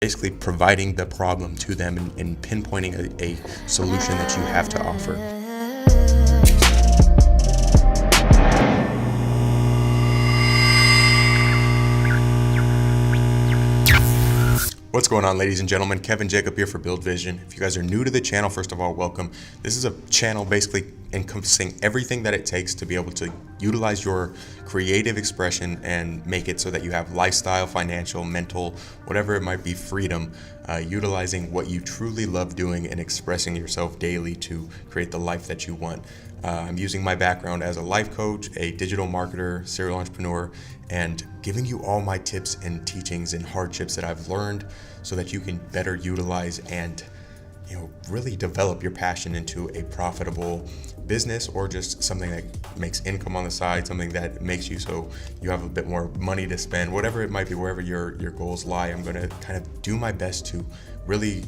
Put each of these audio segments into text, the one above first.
basically providing the problem to them and pinpointing a solution that you have to offer. What's going on, ladies and gentlemen? Kevin Jacob here for Build Vision. If you guys are new to the channel, first of all, welcome. This is a channel basically encompassing everything that it takes to be able to utilize your creative expression and make it so that you have lifestyle, financial, mental, whatever it might be, freedom, utilizing what you truly love doing and expressing yourself daily to create the life that you want. I'm using my background as a life coach, a digital marketer, serial entrepreneur, and giving you all my tips and teachings and hardships that I've learned so that you can better utilize and really develop your passion into a profitable business, or just something that makes income on the side, something that makes you so you have a bit more money to spend, whatever it might be, wherever your goals lie. I'm going to kind of do my best to really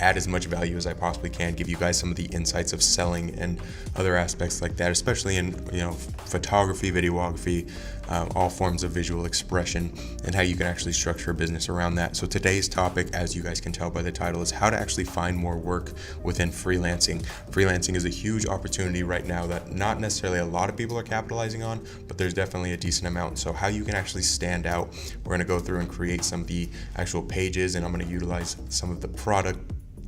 add as much value as I possibly can, give you guys some of the insights of selling and other aspects like that, especially in photography, videography, all forms of visual expression, and how you can actually structure a business around that. So today's topic, as you guys can tell by the title, is how to actually find more work within freelancing. Freelancing is a huge opportunity right now that not necessarily a lot of people are capitalizing on, but there's definitely a decent amount. So how you can actually stand out, we're going to go through and create some of the actual pages, and I'm going to utilize some of the product.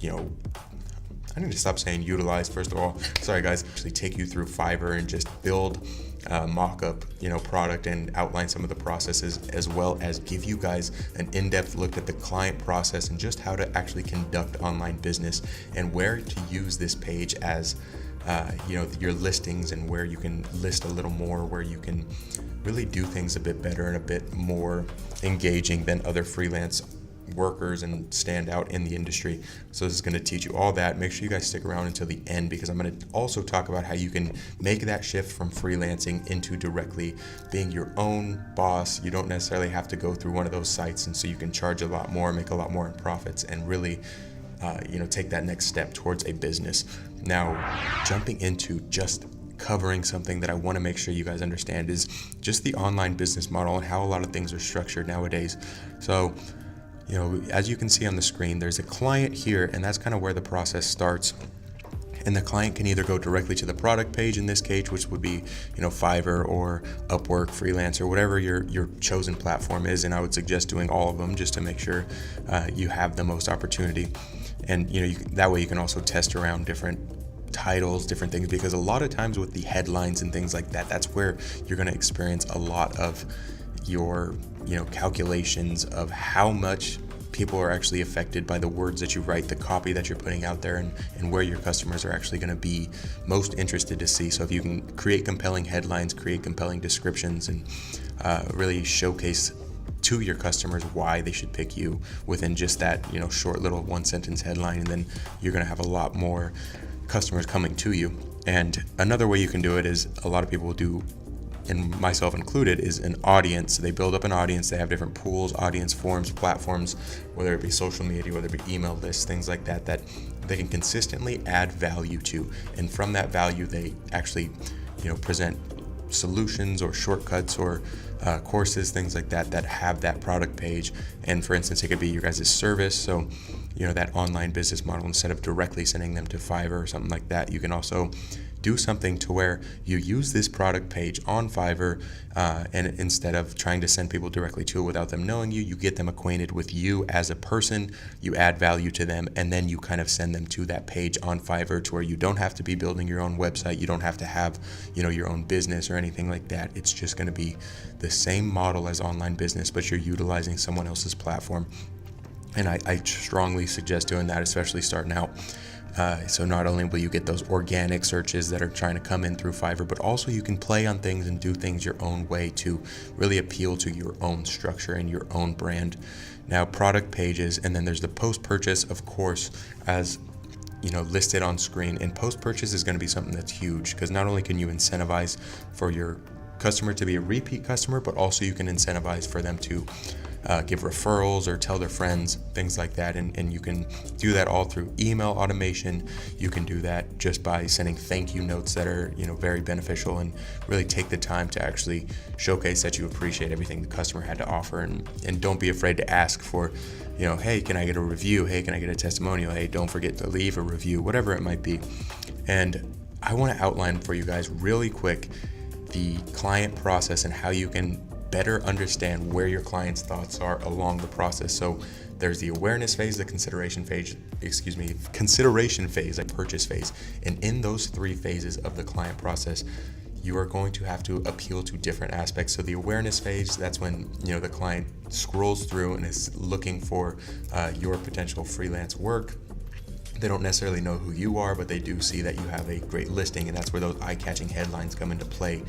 I need to stop saying utilize, first of all. Sorry guys. Actually take you through Fiverr and just build a mock-up, product and outline some of the processes, as well as give you guys an in-depth look at the client process and just how to actually conduct online business and where to use this page as your listings, and where you can list a little more, where you can really do things a bit better and a bit more engaging than other freelance workers and stand out in the industry. So this is going to teach you all that. Make sure you guys stick around until the end, because I'm going to also talk about how you can make that shift from freelancing into directly being your own boss. You don't necessarily have to go through one of those sites, and so you can charge a lot more, make a lot more in profits, and really take that next step towards a business. Now, jumping into just covering something that I want to make sure you guys understand is just the online business model and how a lot of things are structured nowadays. So as you can see on the screen, there's a client here, and that's kind of where the process starts. And the client can either go directly to the product page in this case, which would be, Fiverr or Upwork, Freelancer, whatever your chosen platform is. And I would suggest doing all of them just to make sure you have the most opportunity. And that way you can also test around different titles, different things, because a lot of times with the headlines and things like that, that's where you're going to experience a lot of your calculations of how much people are actually affected by the words that you write, the copy that you're putting out there, and where your customers are actually going to be most interested to see. So if you can create compelling headlines, create compelling descriptions, and really showcase to your customers why they should pick you within just that short little one sentence headline, and then you're going to have a lot more customers coming to you. And another way you can do it is, a lot of people do, and myself included, is an audience. They build up an audience. They have different pools, audience forms, platforms, whether it be social media, whether it be email lists, things like that, that they can consistently add value to. And from that value, they actually, present solutions or shortcuts or courses, things like that, that have that product page. And for instance, it could be your guys' service. So, that online business model, instead of directly sending them to Fiverr or something like that, you can also do something to where you use this product page on Fiverr, and instead of trying to send people directly to it without them knowing you, you get them acquainted with you as a person, you add value to them, and then you kind of send them to that page on Fiverr, to where you don't have to be building your own website, you don't have to have your own business or anything like that. It's just going to be the same model as online business, but you're utilizing someone else's platform. And I strongly suggest doing that, especially starting out. So not only will you get those organic searches that are trying to come in through Fiverr, but also you can play on things and do things your own way to really appeal to your own structure and your own brand. Now, product pages, and then there's the post-purchase, of course, as listed on screen. And post-purchase is going to be something that's huge, because not only can you incentivize for your customer to be a repeat customer, but also you can incentivize for them to give referrals or tell their friends, things like that. And you can do that all through email automation. You can do that just by sending thank you notes that are, very beneficial, and really take the time to actually showcase that you appreciate everything the customer had to offer. And don't be afraid to ask for, hey, can I get a review? Hey, can I get a testimonial? Hey, don't forget to leave a review, whatever it might be. And I want to outline for you guys really quick the client process and how you can better understand where your client's thoughts are along the process. So there's the awareness phase, the consideration phase, a purchase phase. And in those three phases of the client process, you are going to have to appeal to different aspects. So the awareness phase, that's when the client scrolls through and is looking for your potential freelance work. They don't necessarily know who you are, but they do see that you have a great listing, and that's where those eye-catching headlines come into play.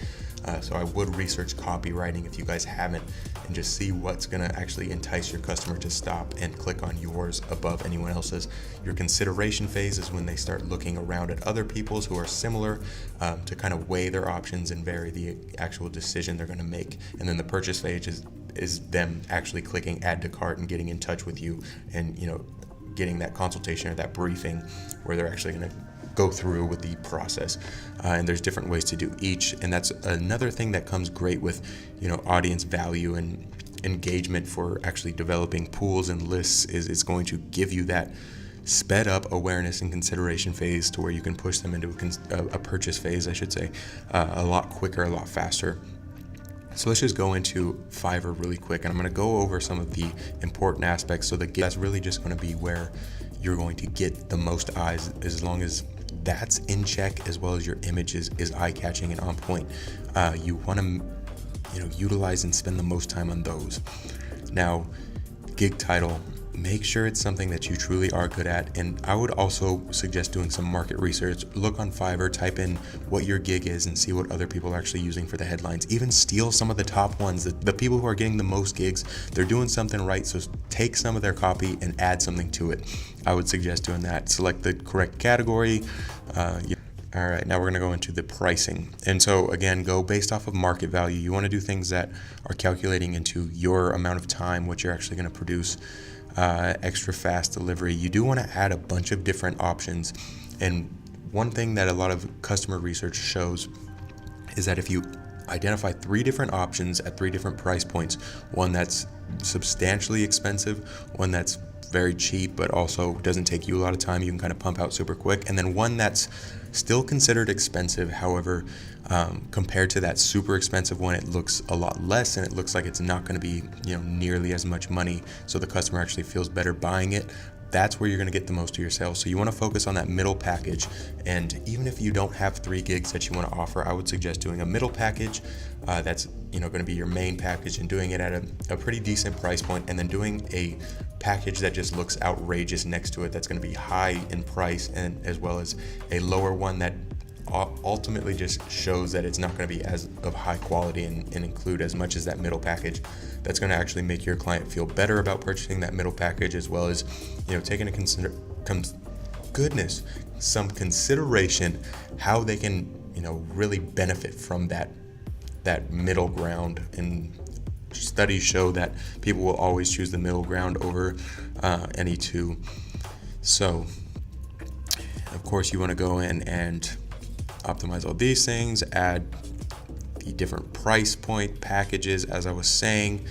So I would research copywriting if you guys haven't, and just see what's going to actually entice your customer to stop and click on yours above anyone else's. Your consideration phase is when they start looking around at other people's who are similar, to kind of weigh their options and vary the actual decision they're going to make. And then the purchase phase is them actually clicking add to cart and getting in touch with you, and getting that consultation or that briefing where they're actually going to go through with the process. And there's different ways to do each. And that's another thing that comes great with, audience value and engagement for actually developing pools and lists is it's going to give you that sped up awareness and consideration phase to where you can push them into a purchase phase, I should say, a lot quicker, a lot faster. So let's just go into Fiverr really quick, and I'm going to go over some of the important aspects. So that's really just going to be where you're going to get the most eyes, as long as that's in check, as well as your image is eye-catching and on point. You want to, utilize and spend the most time on those. Now, gig title. Make sure it's something that you truly are good at. And I would also suggest doing some market research. Look on Fiverr, type in what your gig is, and see what other people are actually using for the headlines. Even steal some of the top ones. The people who are getting the most gigs, they're doing something right. So take some of their copy and add something to it. I would suggest doing that. Select the correct category. All right, now we're going to go into the pricing. And so again, go based off of market value. You want to do things that are calculating into your amount of time, what you're actually going to produce. Extra fast delivery. You do want to add a bunch of different options. And one thing that a lot of customer research shows is that if you identify 3 different options at 3 different price points, one that's substantially expensive, one that's very cheap but also doesn't take you a lot of time, you can kind of pump out super quick, and then one that's still considered expensive, however, compared to that super expensive one, it looks a lot less, and it looks like it's not going to be nearly as much money, so the customer actually feels better buying it. That's where you're going to get the most of your sales. So you want to focus on that middle package. And even if you don't have 3 gigs that you want to offer, I would suggest doing a middle package that's going to be your main package, and doing it at a pretty decent price point, and then doing a package that just looks outrageous next to it that's going to be high in price, and as well as a lower one that ultimately just shows that it's not going to be as of high quality and include as much as that middle package. That's going to actually make your client feel better about purchasing that middle package, as well as taking into some consideration how they can really benefit from that middle ground. And studies show that people will always choose the middle ground over any two. So of course you want to go in and optimize all these things, add the different price point packages, as I was saying,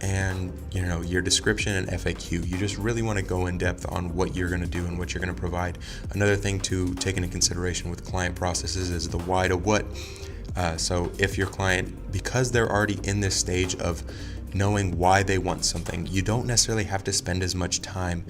and your description and FAQ. You just really want to go in depth on what you're going to do and what you're going to provide. Another thing to take into consideration with client processes is the why to what. So if your client, because they're already in this stage of knowing why they want something, you don't necessarily have to spend as much time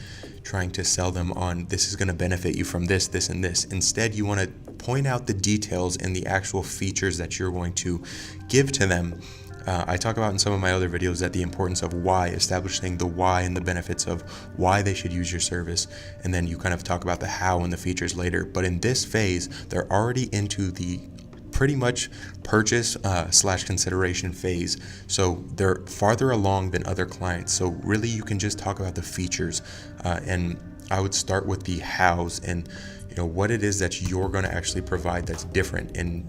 trying to sell them on this is going to benefit you from this, this, and this. Instead, you want to point out the details and the actual features that you're going to give to them. I talk about in some of my other videos that the importance of why, establishing the why and the benefits of why they should use your service, and then you kind of talk about the how and the features later. But in this phase, they're already into the pretty much purchase / consideration phase. So they're farther along than other clients. So really you can just talk about the features, and I would start with the hows and what it is that you're going to actually provide that's different, and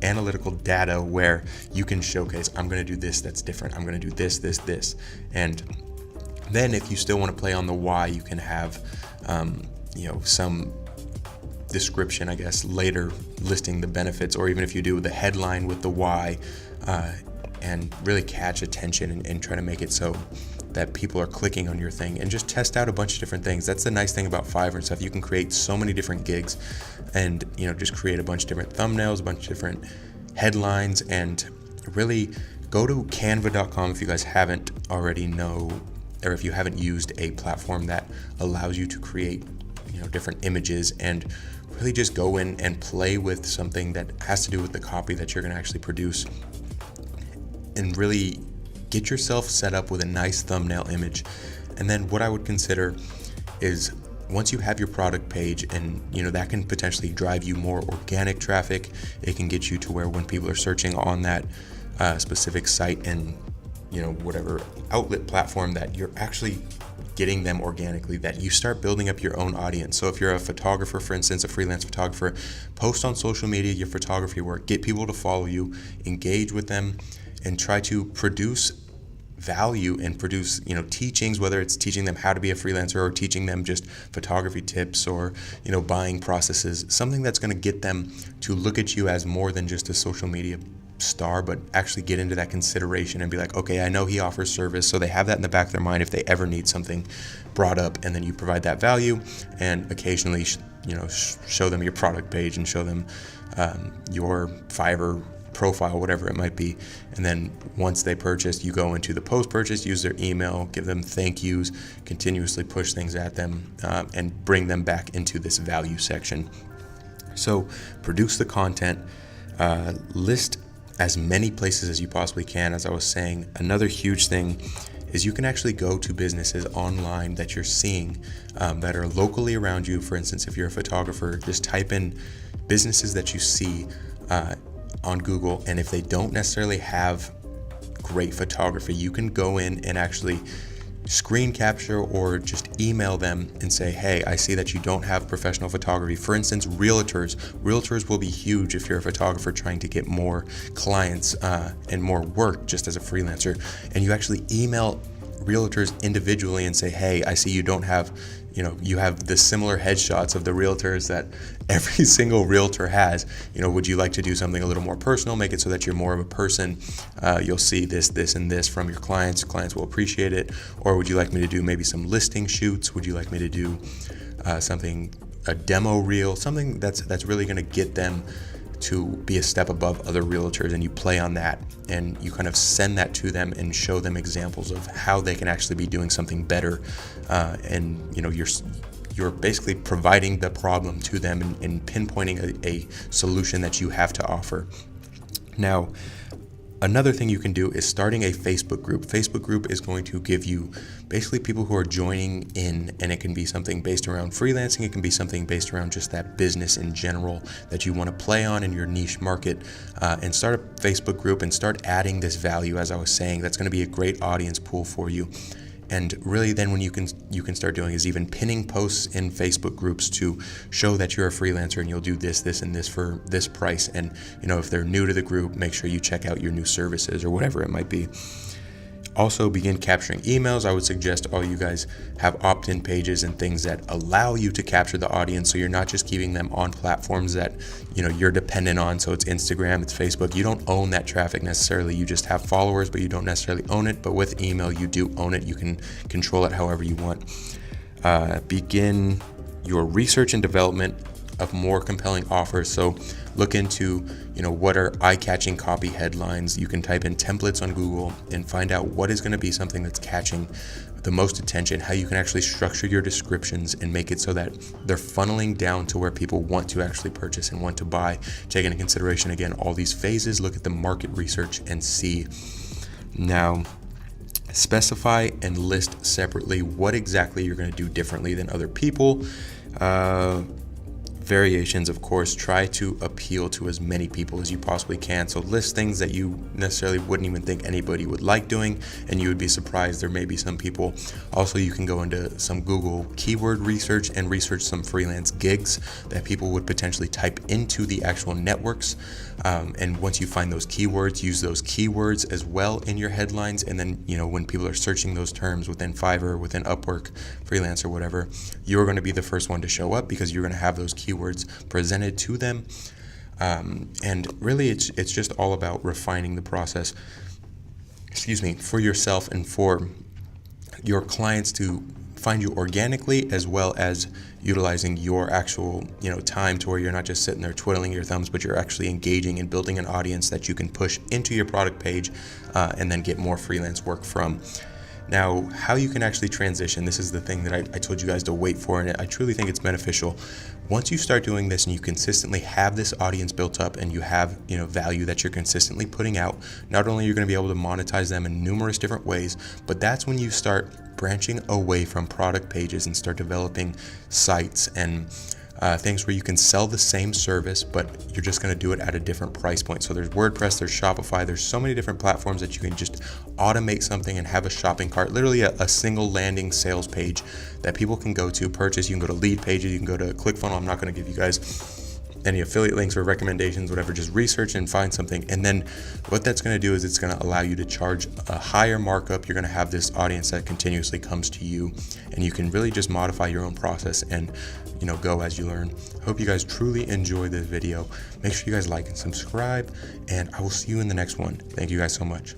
analytical data where you can showcase, I'm going to do this that's different, I'm going to do this. And then if you still want to play on the why, you can have some description, I guess, later listing the benefits, or even if you do the headline with the why, and really catch attention and try to make it so that people are clicking on your thing, and just test out a bunch of different things. That's the nice thing about Fiverr and stuff. You can create so many different gigs and, just create a bunch of different thumbnails, a bunch of different headlines, and really go to canva.com if you guys haven't already or if you haven't used a platform that allows you to create, different images, and really just go in and play with something that has to do with the copy that you're going to actually produce, and really get yourself set up with a nice thumbnail image. And then what I would consider is, once you have your product page, and that can potentially drive you more organic traffic, it can get you to where when people are searching on that specific site and whatever outlet platform, that you're actually getting them organically, that you start building up your own audience. So if you're a photographer, for instance, a freelance photographer, post on social media your photography work, get people to follow you, engage with them, and try to produce value and produce teachings, whether it's teaching them how to be a freelancer or teaching them just photography tips or buying processes, something that's going to get them to look at you as more than just a social media star, but actually get into that consideration and be like, okay, I know he offers service, so they have that in the back of their mind if they ever need something brought up. And then you provide that value, and occasionally show them your product page and show them your Fiverr profile, whatever it might be. And then once they purchase, you go into the post-purchase, use their email, give them thank yous, continuously push things at them, and bring them back into this value section. So produce the content, list as many places as you possibly can. As I was saying, another huge thing is you can actually go to businesses online that you're seeing that are locally around you. For instance, if you're a photographer, just type in businesses that you see on Google, and if they don't necessarily have great photography, you can go in and actually screen capture or just email them and say, hey, I see that you don't have professional photography. For instance, realtors will be huge if you're a photographer trying to get more clients and more work just as a freelancer. And you actually email realtors individually and say, hey, I see you don't have, you have the similar headshots of the realtors that every single realtor has. Would you like to do something a little more personal, make it so that you're more of a person? You'll see this, and this from your clients. Clients will appreciate it. Or would you like me to do maybe some listing shoots? Would you like me to do a demo reel, something that's really going to get them to be a step above other realtors? And you play on that, and you kind of send that to them and show them examples of how they can actually be doing something better. And you're basically providing the problem to them and pinpointing a solution that you have to offer. Now, another thing you can do is starting a Facebook group. Facebook group is going to give you basically people who are joining in, and it can be something based around freelancing. It can be something based around just that business in general that you want to play on in your niche market, and start a Facebook group and start adding this value. As I was saying, that's going to be a great audience pool for you. And really then when you can start doing is even pinning posts in Facebook groups to show that you're a freelancer and you'll do this, and this for this price. And if they're new to the group, make sure you check out your new services or whatever it might be. Also, begin capturing emails. I would suggest all you guys have opt-in pages and things that allow you to capture the audience, so you're not just keeping them on platforms that you're dependent on. So it's Instagram, it's Facebook. You don't own that traffic necessarily. You just have followers, but you don't necessarily own it. But with email, you do own it. You can control it however you want. Begin your research and development of more compelling offers. So look into, what are eye-catching copy headlines. You can type in templates on Google and find out what is going to be something that's catching the most attention, how you can actually structure your descriptions and make it so that they're funneling down to where people want to actually purchase and want to buy. Take into consideration, again, all these phases. Look at the market research and see. Now, specify and list separately what exactly you're going to do differently than other people. variations, of course, try to appeal to as many people as you possibly can. So list things that you necessarily wouldn't even think anybody would like doing, and you would be surprised there may be some people. Also, you can go into some Google keyword research and research some freelance gigs that people would potentially type into the actual networks. And once you find those keywords, use those keywords as well in your headlines. And then, when people are searching those terms within Fiverr, within Upwork, Freelancer, whatever, you're going to be the first one to show up because you're going to have those keywords presented to them. And really, it's just all about refining the process, for yourself and for your clients to find you organically, as well as utilizing your actual time to where you're not just sitting there twiddling your thumbs, but you're actually engaging and building an audience that you can push into your product page and then get more freelance work from. Now, how you can actually transition, this is the thing that I told you guys to wait for, and I truly think it's beneficial. Once you start doing this and you consistently have this audience built up and you have value that you're consistently putting out, not only are you going to be able to monetize them in numerous different ways, but that's when you start branching away from product pages and start developing sites and things where you can sell the same service, but you're just going to do it at a different price point. So there's WordPress, there's Shopify, there's so many different platforms that you can just automate something and have a shopping cart, literally a single landing sales page that people can go to purchase. You can go to lead pages, you can go to ClickFunnels. I'm not going to give you guys any affiliate links or recommendations, whatever. Just research and find something. And then what that's going to do is it's going to allow you to charge a higher markup. You're going to have this audience that continuously comes to you, and you can really just modify your own process and go as you learn. Hope you guys truly enjoy this video. Make sure you guys like and subscribe, and I will see you in the next one. Thank you guys so much.